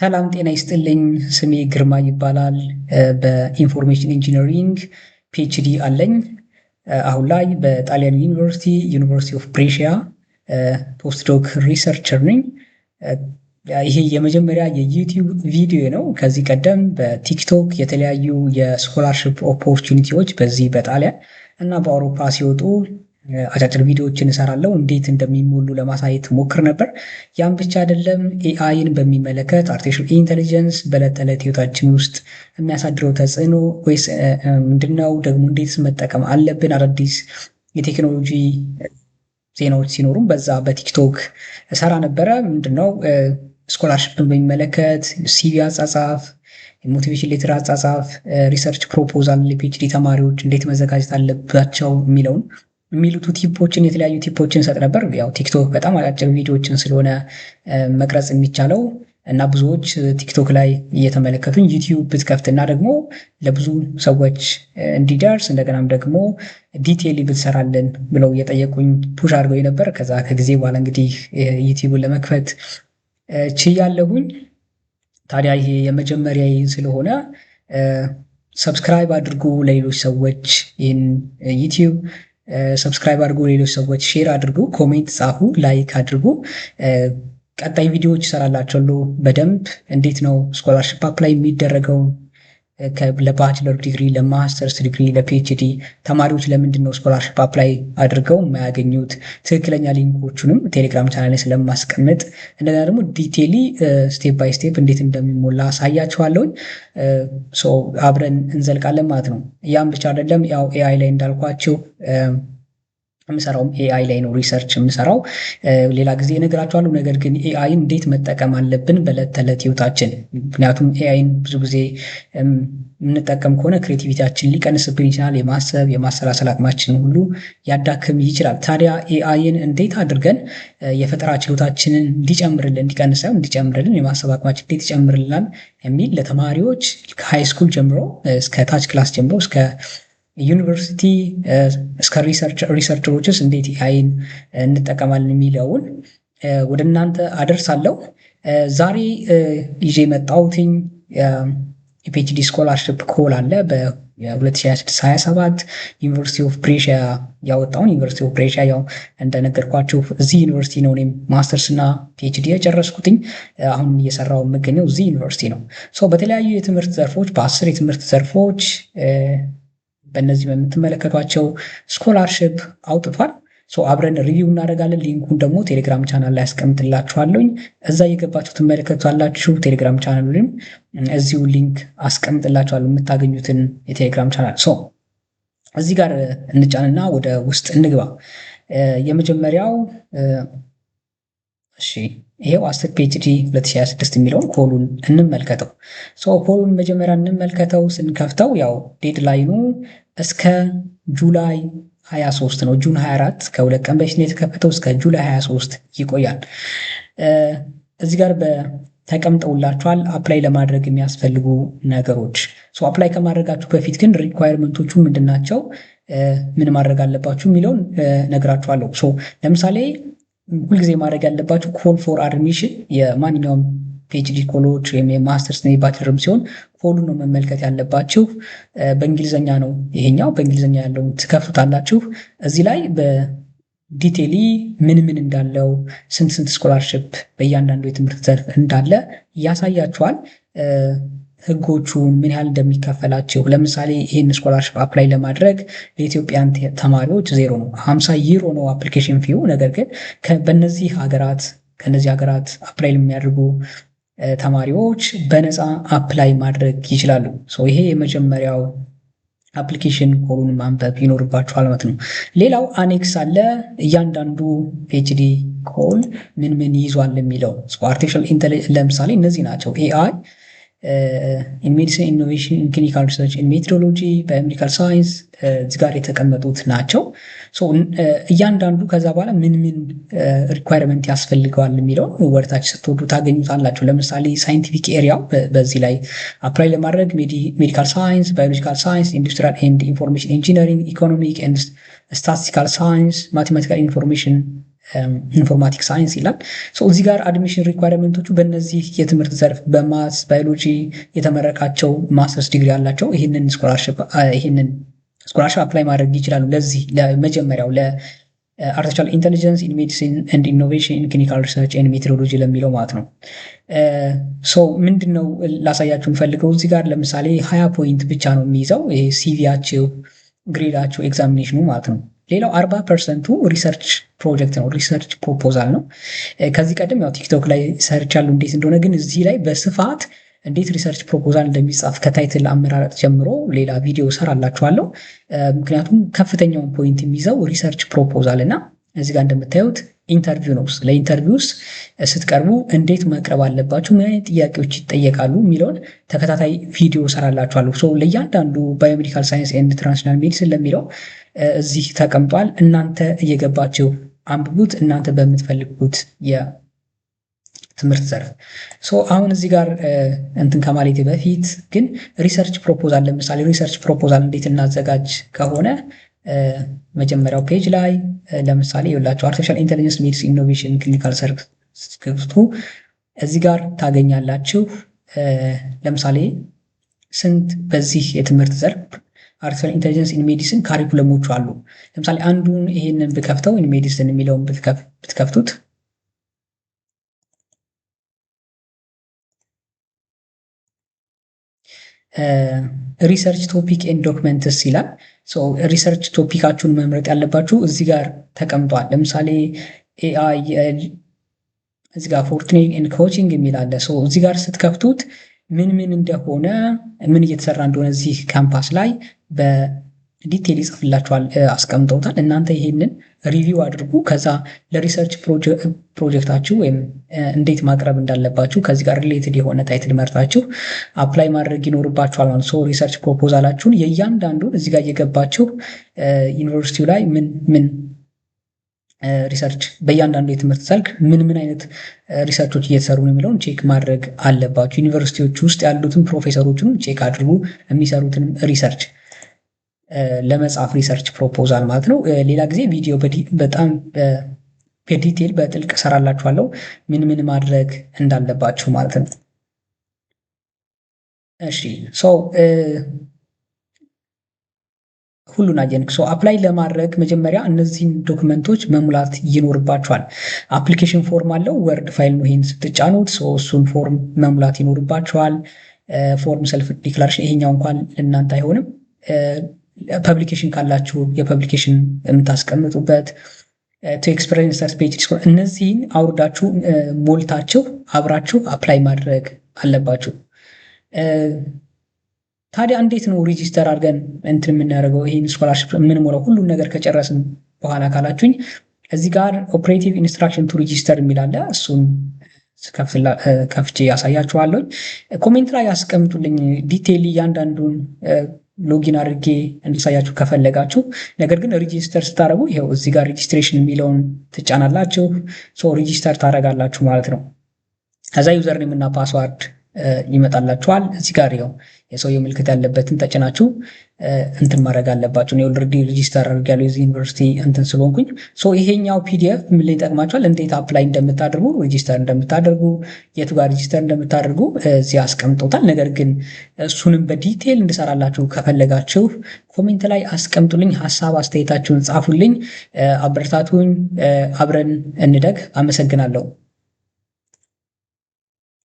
ሰላም ጤና ይስጥልኝ። ስሜ ግርማ ይባላል። በኢንፎርሜሽን ኢንጂነሪንግ ፒኤችዲ አለኝ። አሁን ላይ በጣሊያን ዩኒቨርሲቲ ኦፍ ብሬሺያ ፖስትዶክ ሪሰርቸር ነኝ። ይሄ የመጀመሪያ የዩቲዩብ ቪዲዮ ነው። ከዚህ ቀደም በቲክቶክ የተለያዩ የስኮላርሽፕ ኦፖርቹኒቲዎች በዚህ በጣሊያን እና በአውሮፓ ሲወጡ አጫጭር ቪዲዮዎችን እሰራለሁ። እንዴት እንደሚሞሉ ለማሳየት ሞክር ነበር። ያም ብቻ አይደለም፣ ኤአይን በሚመለከት አርቲፊሻል ኢንቴሊጀንስ በዕለት ተዕለት ህይወታችን ውስጥ የሚያሳድረው ተጽዕኖ ወይስ ምንድነው፣ ደግሞ እንዴት መጠቀም አለብን፣ አዳዲስ የቴክኖሎጂ ዜናዎች ሲኖሩም በዛ በቲክቶክ እሰራ ነበረ። ምንድነው ስኮላርሽፕን በሚመለከት ሲቪ አጻጻፍ፣ ሞቲቬሽን ሌተር አጻጻፍ፣ ሪሰርች ፕሮፖዛል ለፒኤችዲ ተማሪዎች እንዴት መዘጋጀት አለባቸው የሚሉት ቲፖችን የተለያዩ ቲፖችን ሰጥ ነበር። ያው ቲክቶክ በጣም አጫጭር ቪዲዮዎችን ስለሆነ መቅረጽ የሚቻለው እና ብዙዎች ቲክቶክ ላይ እየተመለከቱኝ ዩቲዩብ ብትከፍትና ደግሞ ለብዙ ሰዎች እንዲደርስ እንደገናም ደግሞ ዲቴይል ብትሰራለን ብለው እየጠየቁኝ ፑሽ አድርገው ነበር። ከዛ ከጊዜ በኋላ እንግዲህ ዩቲዩብን ለመክፈት ችያለሁኝ። ታዲያ ይሄ የመጀመሪያ ስለሆነ ሰብስክራይብ አድርጉ ለሌሎች ሰዎች፣ ይህን ዩቲዩብ ሰብስክራይብ አድርጉ፣ ሌሎች ሰዎች ሼር አድርጉ፣ ኮሜንት ጻፉ፣ ላይክ አድርጉ። ቀጣይ ቪዲዮዎች እሰራላችኋለሁ በደንብ እንዴት ነው ስኮላርሽፕ አፕላይ የሚደረገው፣ ለባችለር ዲግሪ፣ ለማስተርስ ዲግሪ፣ ለፒኤችዲ ተማሪዎች ለምንድን ነው ስኮላርሽፕ አፕላይ አድርገው የማያገኙት፣ ትክክለኛ ሊንኮቹንም ቴሌግራም ቻናል ላይ ስለማስቀምጥ እንደገና ደግሞ ዲቴይሊ ስቴፕ ባይ ስቴፕ እንዴት እንደሚሞላ አሳያችኋለሁኝ። አብረን እንዘልቃለን ማለት ነው። ያም ብቻ አይደለም፣ ያው ኤአይ ላይ እንዳልኳችሁ የምሰራውም ኤአይ ላይ ነው ሪሰርች የምሰራው። ሌላ ጊዜ እነግራችኋለሁ። ነገር ግን ኤአይን እንዴት መጠቀም አለብን በዕለት ተዕለት ህይወታችን። ምክንያቱም ኤአይን ብዙ ጊዜ የምንጠቀም ከሆነ ክሬቲቪቲያችን ሊቀንስብን ይችላል። የማሰላሰል አቅማችን ሁሉ ያዳክም ይችላል። ታዲያ ኤአይን እንዴት አድርገን የፈጠራ ችሎታችንን እንዲጨምርልን የማሰብ አቅማችን እንዴት ይጨምርልናል የሚል ለተማሪዎች ከሃይ ስኩል ጀምሮ እስከ ታች ክላስ ጀምሮ እስከ ዩኒቨርሲቲ እስከ ሪሰርቸሮችስ እንዴት ኤአይን እንጠቀማለን የሚለውን ወደ እናንተ አደርሳለሁ። ዛሬ ይዤ የመጣሁትኝ የፒኤችዲ ስኮላርሽፕ ኮል አለ በ2026/27 ዩኒቨርሲቲ ኦፍ ብሬሺያ ያወጣውን። ዩኒቨርሲቲ ኦፍ ብሬሺያ ያው እንደነገርኳችሁ እዚህ ዩኒቨርሲቲ ነው እኔም ማስተርስ እና ፒኤችዲ የጨረስኩትኝ። አሁን እየሰራው የምገኘው እዚህ ዩኒቨርሲቲ ነው። በተለያዩ የትምህርት ዘርፎች በ10 የትምህርት ዘርፎች በእነዚህ በምትመለከቷቸው ስኮላርሽፕ አውጥቷል። አብረን ሪቪው እናደርጋለን። ሊንኩን ደግሞ ቴሌግራም ቻናል ላይ አስቀምጥላችኋለሁኝ። እዛ እየገባችሁ ትመለከቷላችሁ። ቴሌግራም ቻናሉንም እዚሁ ሊንክ አስቀምጥላችኋለሁ የምታገኙትን የቴሌግራም ቻናል። እዚህ ጋር እንጫንና ወደ ውስጥ እንግባ። የመጀመሪያው ይሄው 10 ፒኤችዲ 2026 የሚለውን ኮሉን እንመልከተው። ኮሉን መጀመሪያ እንመልከተው። ስንከፍተው ያው ዴድላይኑ እስከ ጁላይ 23 ነው። ጁን 24 ከሁለት ቀን በፊት ነው የተከፈተው። እስከ ጁላይ 23 ይቆያል። እዚህ ጋር ተቀምጠውላችኋል አፕላይ ለማድረግ የሚያስፈልጉ ነገሮች። አፕላይ ከማድረጋችሁ በፊት ግን ሪኳየርመንቶቹ ምንድናቸው፣ ምን ማድረግ አለባችሁ የሚለውን ነግራችኋለሁ። ለምሳሌ ሁልጊዜ ማድረግ ያለባችሁ ኮል ፎር አድሚሽን የማንኛውም ፒኤችዲ ኮሎች ወይም የማስተርስ የባችለርም ሲሆን ኮሉ ነው መመልከት ያለባችሁ። በእንግሊዝኛ ነው ይሄኛው። በእንግሊዝኛ ያለውን ትከፍቱታላችሁ። እዚህ ላይ በዲቴይሊ ምን እንዳለው ስንት ስኮላርሽፕ በእያንዳንዱ የትምህርት ዘርፍ እንዳለ ያሳያችኋል። ህጎቹ ምን ያህል እንደሚከፈላቸው። ለምሳሌ ይህን ስኮላርሽፕ አፕላይ ለማድረግ ለኢትዮጵያን ተማሪዎች 0 ነው፣ 50 ዩሮ ነው አፕሊኬሽን ፊው። ነገር ግን ከነዚህ ሀገራት አፕላይ የሚያደርጉ ተማሪዎች በነፃ አፕላይ ማድረግ ይችላሉ። ይሄ የመጀመሪያው አፕሊኬሽን ኮሉን ማንበብ ይኖርባችኋል ማለት ነው። ሌላው አኔክስ አለ። እያንዳንዱ ፒኤችዲ ኮል ምን ይዟል የሚለው አርቲፊሻል ኢንተለጀንስ ለምሳሌ እነዚህ ናቸው። ኤአይ ኢን ሜዲሲን ኢኖቬሽን፣ ኢን ክሊኒካል ሪሰርች፣ ኢን ሜትሮሎጂ፣ በሜዲካል ሳይንስ እዚህ ጋር የተቀመጡት ናቸው። እያንዳንዱ ከዛ በኋላ ምን ሪኳየርመንት ያስፈልገዋል የሚለው ወደታች ስትወዱ ታገኙታላችሁ። ለምሳሌ ሳይንቲፊክ ኤሪያው በዚህ ላይ አፕላይ ለማድረግ ሜዲካል ሳይንስ፣ ባዮሎጂካል ሳይንስ፣ ኢንዱስትሪያል ኤንድ ኢንፎርሜሽን ኢንጂነሪንግ፣ ኢኮኖሚክ ኤንድ ስታቲስቲካል ሳይንስ፣ ማቴማቲካል ኢንፎርሜሽን ኢንፎርማቲክ ሳይንስ ይላል። እዚህ ጋር አድሚሽን ሪኳየርመንቶቹ በእነዚህ የትምህርት ዘርፍ በማስ ባዮሎጂ የተመረቃቸው ማስተርስ ዲግሪ ያላቸው ይህንን ስኮላርሽፕ አፕላይ ማድረግ ይችላሉ። ለዚህ ለመጀመሪያው ለአርቲፊሻል ኢንቴሊጀንስ ኢን ሜዲሲን ኤንድ ኢኖቬሽን ኢን ክሊኒካል ሪሰርች ኤንድ ሜትሮሎጂ ለሚለው ማለት ነው። ምንድነው ላሳያችሁ የምፈልገው እዚህ ጋር ለምሳሌ 20 ፖይንት ብቻ ነው የሚይዘው ይሄ ሲቪያቸው ግሬዳቸው ኤግዛሚኔሽኑ ማለት ነው። ሌላው 40%ቱ ሪሰርች ፕሮጀክት ነው፣ ሪሰርች ፕሮፖዛል ነው። ከዚህ ቀደም ያው ቲክቶክ ላይ ሰርች ያሉ እንዴት እንደሆነ፣ ግን እዚህ ላይ በስፋት እንዴት ሪሰርች ፕሮፖዛል እንደሚጻፍ ከታይትል አመራረጥ ጀምሮ ሌላ ቪዲዮ ሰራላችኋለሁ። ምክንያቱም ከፍተኛውን ፖይንት የሚይዘው ሪሰርች ፕሮፖዛል እና እዚህ ጋር እንደምታዩት ኢንተርቪው ነው። ለኢንተርቪውስ ስትቀርቡ እንዴት መቅረብ አለባችሁ፣ ምን አይነት ጥያቄዎች ይጠየቃሉ የሚለውን ተከታታይ ቪዲዮ ሰራላችኋለሁ። ለእያንዳንዱ ባዮሜዲካል ሳይንስ ኤንድ ትራንስናል ሜዲሲን ለሚለው እዚህ ተቀምጧል። እናንተ እየገባችሁ አንብቡት፣ እናንተ በምትፈልጉት የትምህርት ዘርፍ። አሁን እዚህ ጋር እንትን ከማለቴ በፊት ግን ሪሰርች ፕሮፖዛል ለምሳሌ ሪሰርች ፕሮፖዛል እንዴት እናዘጋጅ ከሆነ መጀመሪያው ፔጅ ላይ ለምሳሌ ይኸውላችሁ አርቲፊሻል ኢንቴሊጀንስ ሜዲሲን ኢኖቬሽን ክሊኒካል ሰርቪስ ስትከፍቱ እዚህ ጋር ታገኛላችሁ። ለምሳሌ ስንት በዚህ የትምህርት ዘርፍ አርቲፊሻል ኢንቴሊጀንስ ኢን ሜዲሲን ካሪኩለሞቹ አሉ። ለምሳሌ አንዱን ይሄንን ብከፍተው ኢን ሜዲሲን የሚለውን ብትከፍቱት ሪሰርች ቶፒክ ኤንድ ዶክመንትስ ይላል። ሪሰርች ቶፒካችሁን መምረጥ ያለባችሁ እዚህ ጋር ተቀምጧል። ለምሳሌ ኤአይ እዚህ ጋር ፎርትሬኒንግ ኤንድ ኮቺንግ የሚል አለ። እዚህ ጋር ስትከፍቱት ምን እንደሆነ ምን እየተሰራ እንደሆነ እዚህ ካምፓስ ላይ በዲቴል ይጽፍላችኋል፣ አስቀምጠውታል። እናንተ ይሄንን ሪቪው አድርጉ። ከዛ ለሪሰርች ፕሮጀክታችሁ ወይም እንዴት ማቅረብ እንዳለባችሁ ከዚህ ጋር ሪሌትድ የሆነ ታይትል መርጣችሁ አፕላይ ማድረግ ይኖርባችኋል ማለት ነው። ሪሰርች ፕሮፖዛላችሁን የእያንዳንዱን እዚህ ጋር እየገባችሁ ዩኒቨርሲቲው ላይ ምን ሪሰርች በእያንዳንዱ የትምህርት ዘርፍ ምን አይነት ሪሰርቾች እየተሰሩ ነው የሚለውን ቼክ ማድረግ አለባችሁ። ዩኒቨርሲቲዎች ውስጥ ያሉትን ፕሮፌሰሮችንም ቼክ አድርጉ፣ የሚሰሩትንም ሪሰርች ለመጻፍ ሪሰርች ፕሮፖዛል ማለት ነው። ሌላ ጊዜ ቪዲዮ በጣም በዲቴል በጥልቅ ሰራላችኋለሁ ምን ማድረግ እንዳለባችሁ ማለት ነው። እሺ ሁሉን አየን። አፕላይ ለማድረግ መጀመሪያ እነዚህን ዶክመንቶች መሙላት ይኖርባችኋል። አፕሊኬሽን ፎርም አለው፣ ወርድ ፋይል ነው። ይህን ስትጫኑት እሱን ፎርም መሙላት ይኖርባችኋል። ፎርም ሰልፍ ዲክላሬሽን፣ ይሄኛው እንኳን እናንተ አይሆንም። ፐብሊኬሽን ካላችሁ የፐብሊኬሽን የምታስቀምጡበት ቱ ኤክስፒሪየንስ ፔጅ ዲስኮር፣ እነዚህን አውርዳችሁ ሞልታችሁ አብራችሁ አፕላይ ማድረግ አለባችሁ። ታዲያ እንዴት ነው ሬጂስተር አድርገን እንትን የምናደርገው ይሄን ስኮላርሽፕ የምንሞላው ሁሉን ነገር ከጨረስን በኋላ ካላችሁኝ እዚህ ጋር ኦፕሬቲቭ ኢንስትራክሽን ቱ ሬጂስተር የሚላለ እሱን ከፍቼ ያሳያችኋለሁ። ኮሜንት ላይ ያስቀምጡልኝ ዲቴይል እያንዳንዱን ሎጊን አድርጌ እንዲሳያችሁ ከፈለጋችሁ። ነገር ግን ሬጂስተር ስታደርጉ ይኸው እዚህ ጋር ሬጂስትሬሽን የሚለውን ትጫናላችሁ። ሬጂስተር ታደርጋላችሁ ማለት ነው። ከዛ ዩዘር ኔም እና ፓስዋርድ ይመጣላችኋል። እዚህ ጋር ይኸው የሰውየው ምልክት ያለበትን ተጭናችሁ እንትን ማድረግ አለባችሁ። ነው ኦልሬዲ ሬጂስተር አድርጋለሁ የዚህ ዩኒቨርሲቲ እንትን ስለሆንኩኝ። ይሄኛው ፒዲኤፍ ምን ላይ ይጠቅማችኋል? እንዴት አፕላይ እንደምታደርጉ ሬጂስተር እንደምታደርጉ የቱ ጋር ሬጂስተር እንደምታደርጉ እዚህ አስቀምጦታል። ነገር ግን እሱንም በዲቴል እንድሰራላችሁ ከፈለጋችሁ ኮሜንት ላይ አስቀምጡልኝ፣ ሀሳብ አስተያየታችሁን ጻፉልኝ፣ አበረታቱኝ፣ አብረን እንደግ። አመሰግናለሁ።